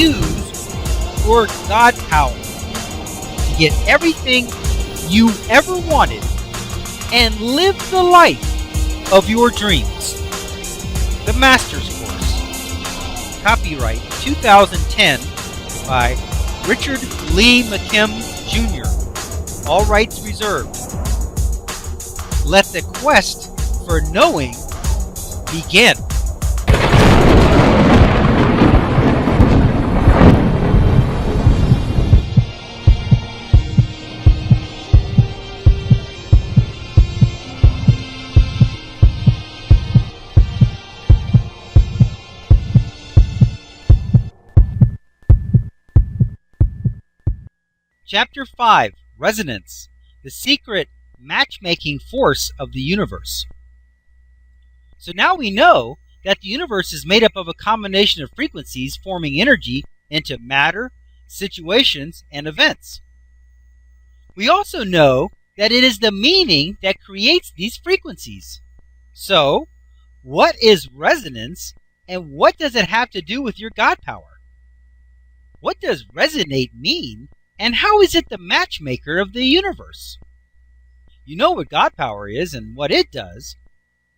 use your God power to get everything you ever wanted and live the life of your dreams. The Master's Course. Copyright 2010 by Richard Lee McKim Jr. All rights reserved. Let the quest for knowing begin. Chapter 5, Resonance, the secret matchmaking force of the universe. So now we know that the universe is made up of a combination of frequencies forming energy into matter, situations, and events. We also know that it is the meaning that creates these frequencies. So, what is resonance, and what does it have to do with your God power? What does resonate mean? And how is it the matchmaker of the universe? You know what God power is and what it does,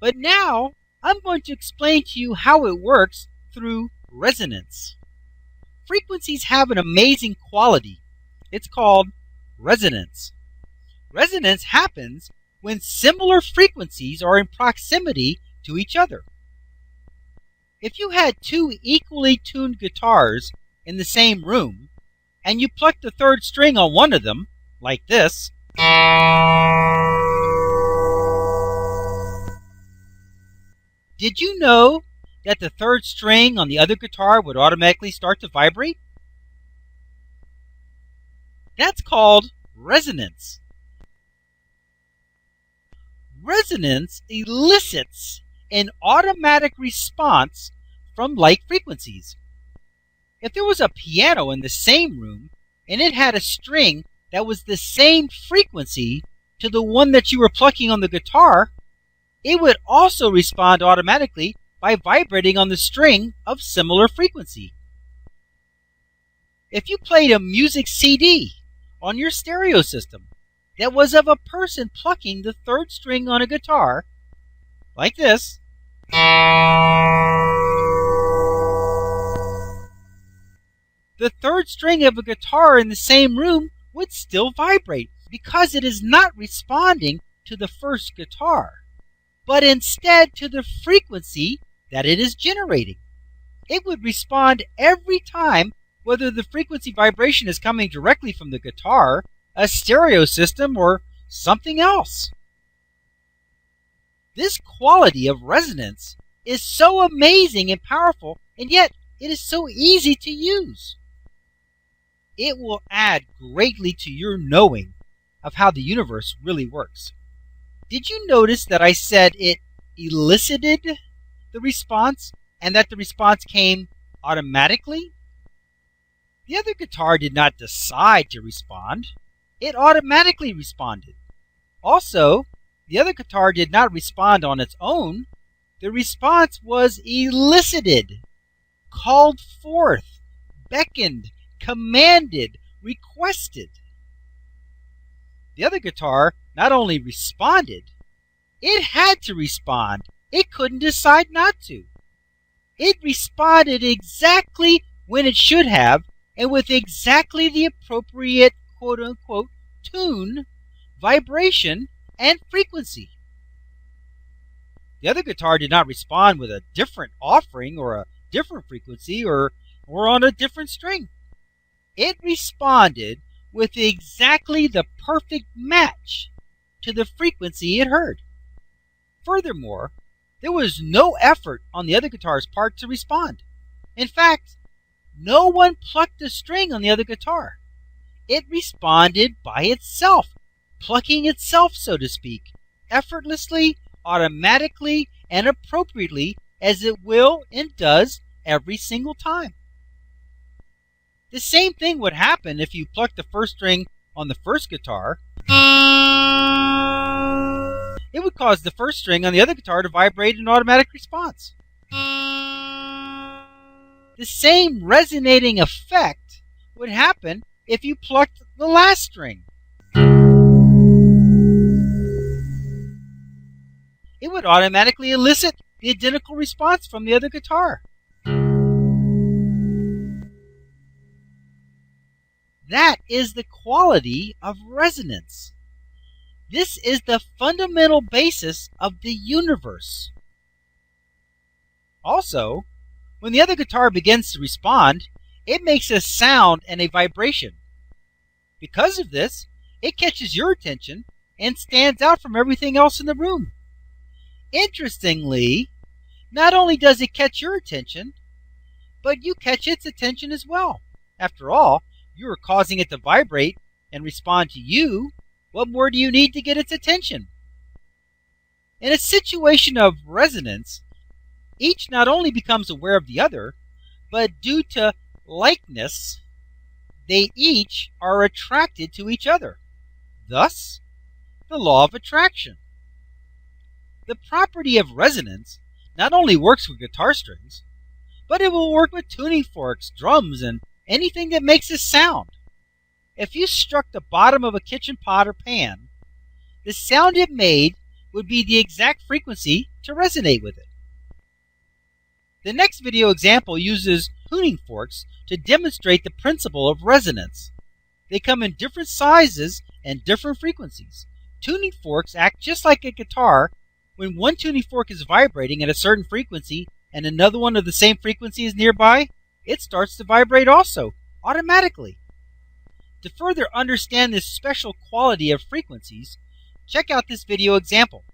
but now I'm going to explain to you how it works through resonance. Frequencies have an amazing quality. It's called resonance. Resonance happens when similar frequencies are in proximity to each other. If you had two equally tuned guitars in the same room, and you pluck the third string on one of them, like this, did you know that the third string on the other guitar would automatically start to vibrate? That's called resonance. Resonance elicits an automatic response from like frequencies. If there was a piano in the same room and it had a string that was the same frequency to the one that you were plucking on the guitar, it would also respond automatically by vibrating on the string of similar frequency. If you played a music CD on your stereo system that was of a person plucking the third string on a guitar, like this, the third string of a guitar in the same room would still vibrate because it is not responding to the first guitar, but instead to the frequency that it is generating. It would respond every time, whether the frequency vibration is coming directly from the guitar, a stereo system, or something else. This quality of resonance is so amazing and powerful, and yet it is so easy to use. It will add greatly to your knowing of how the universe really works. Did you notice that I said it elicited the response and that the response came automatically? The other guitar did not decide to respond. It automatically responded. Also, the other guitar did not respond on its own. The response was elicited, called forth, beckoned, commanded, requested. The other guitar not only responded, it had to respond. It couldn't decide not to. It responded exactly when it should have and with exactly the appropriate quote-unquote tune, vibration, and frequency. The other guitar did not respond with a different offering or a different frequency or on a different string. It responded with exactly the perfect match to the frequency it heard. Furthermore, there was no effort on the other guitar's part to respond. In fact, no one plucked a string on the other guitar. It responded by itself, plucking itself, so to speak, effortlessly, automatically, and appropriately, as it will and does every single time. The same thing would happen if you plucked the first string on the first guitar. It would cause the first string on the other guitar to vibrate in automatic response. The same resonating effect would happen if you plucked the last string. It would automatically elicit the identical response from the other guitar. That is the quality of resonance. This is the fundamental basis of the universe. Also, when the other guitar begins to respond, it makes a sound and a vibration. Because of this, it catches your attention and stands out from everything else in the room. Interestingly, not only does it catch your attention, but you catch its attention as well. After all, you are causing it to vibrate and respond to you. What more do you need to get its attention? In a situation of resonance, each not only becomes aware of the other, but due to likeness, they each are attracted to each other. Thus, the law of attraction. The property of resonance not only works with guitar strings, but it will work with tuning forks, drums, and anything that makes a sound. If you struck the bottom of a kitchen pot or pan, the sound it made would be the exact frequency to resonate with it. The next video example uses tuning forks to demonstrate the principle of resonance. They come in different sizes and different frequencies. Tuning forks act just like a guitar. When one tuning fork is vibrating at a certain frequency and another one of the same frequency is nearby, it starts to vibrate also, automatically. To further understand this special quality of frequencies, check out this video example.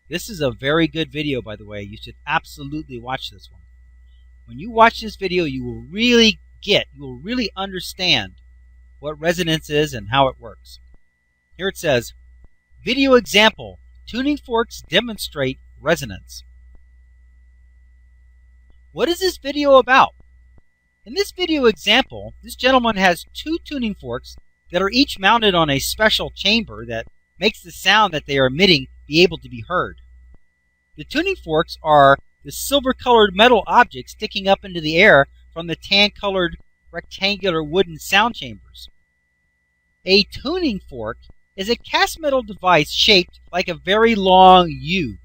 This is a very good video, by the way. You should absolutely watch this one. When you watch this video, you will really understand what resonance is and how it works. Here it says, video example, tuning forks demonstrate resonance. What is this video about? In this video example, this gentleman has two tuning forks that are each mounted on a special chamber that makes the sound that they are emitting be able to be heard. The tuning forks are the silver-colored metal objects sticking up into the air from the tan-colored rectangular wooden sound chambers. A tuning fork is a cast metal device shaped like a very long U.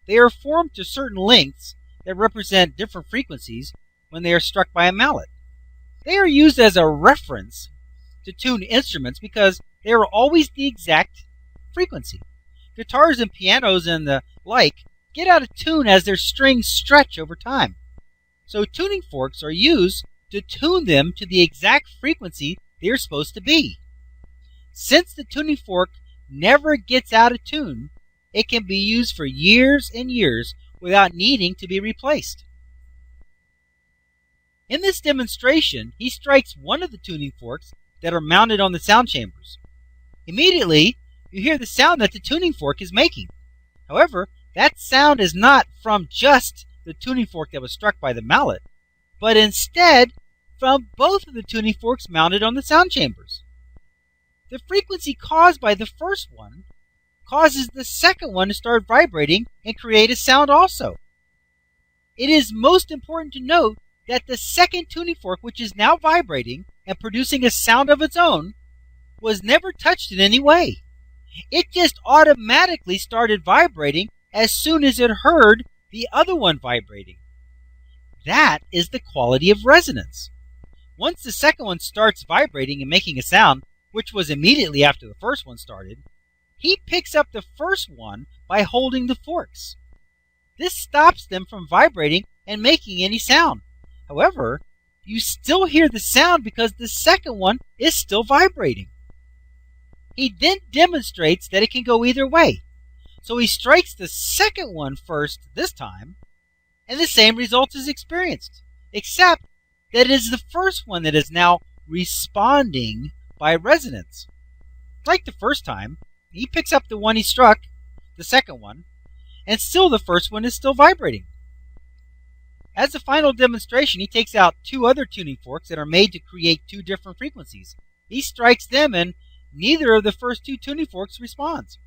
They are formed to certain lengths that represent different frequencies when they are struck by a mallet. They are used as a reference to tune instruments because they are always the exact frequency. Guitars and pianos and the like get out of tune as their strings stretch over time. So tuning forks are used to tune them to the exact frequency they are supposed to be. Since the tuning fork never gets out of tune, it can be used for years and years without needing to be replaced. In this demonstration, he strikes one of the tuning forks that are mounted on the sound chambers. Immediately, you hear the sound that the tuning fork is making. However, that sound is not from just the tuning fork that was struck by the mallet, but instead from both of the tuning forks mounted on the sound chambers. The frequency caused by the first one causes the second one to start vibrating and create a sound also. It is most important to note that the second tuning fork, which is now vibrating and producing a sound of its own, was never touched in any way. It just automatically started vibrating as soon as it heard the other one vibrating. That is the quality of resonance. Once the second one starts vibrating and making a sound, which was immediately after the first one started, he picks up the first one by holding the forks. This stops them from vibrating and making any sound. However, you still hear the sound because the second one is still vibrating. He then demonstrates that it can go either way. So he strikes the second one first this time, and the same result is experienced, except that it is the first one that is now responding by resonance. Like the first time, he picks up the one he struck, the second one, and still the first one is still vibrating. As a final demonstration, he takes out two other tuning forks that are made to create two different frequencies. He strikes them and neither of the first two tuning forks responds.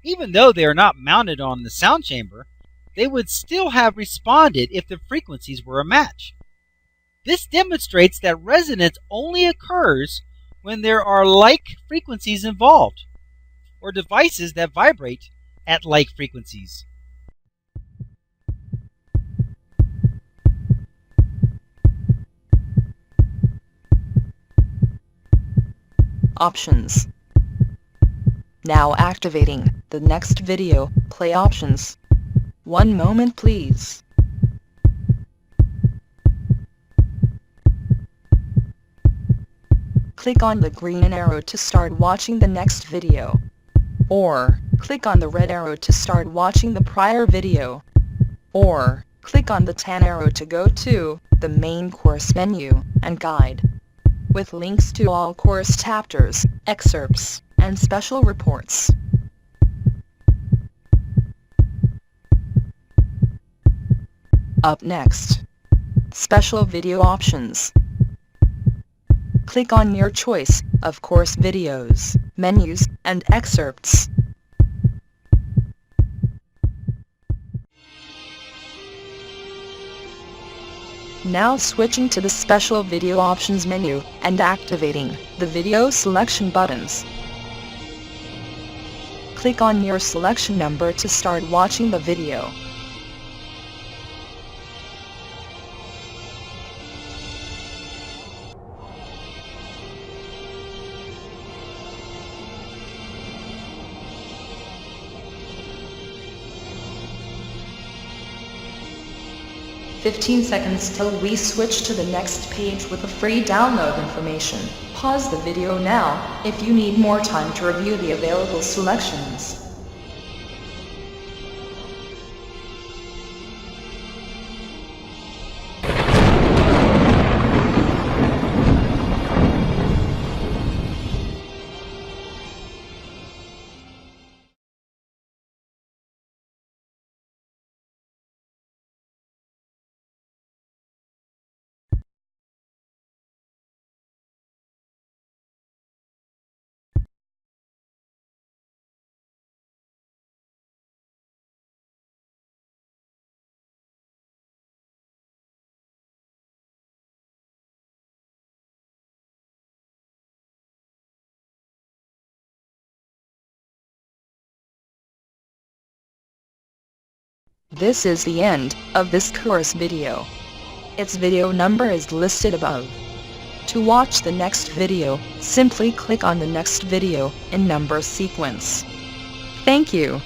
Even though they are not mounted on the sound chamber, they would still have responded if the frequencies were a match. This demonstrates that resonance only occurs when there are like frequencies involved, or devices that vibrate at like frequencies. Options. Now activating the next video, play options. One moment please. Click on the green arrow to start watching the next video. Or, click on the red arrow to start watching the prior video. Or, click on the tan arrow to go to the main course menu and guide, with links to all course chapters, excerpts, and special reports. Up next, special video options. Click on your choice of course videos, menus, and excerpts. Now switching to the special video options menu and activating the video selection buttons. Click on your selection number to start watching the video. "15 seconds till we switch to the next page with the free download information. Pause the video now if you need more time to review the available selections." This is the end of this course video. Its video number is listed above. To watch the next video, simply click on the next video in number sequence. Thank you.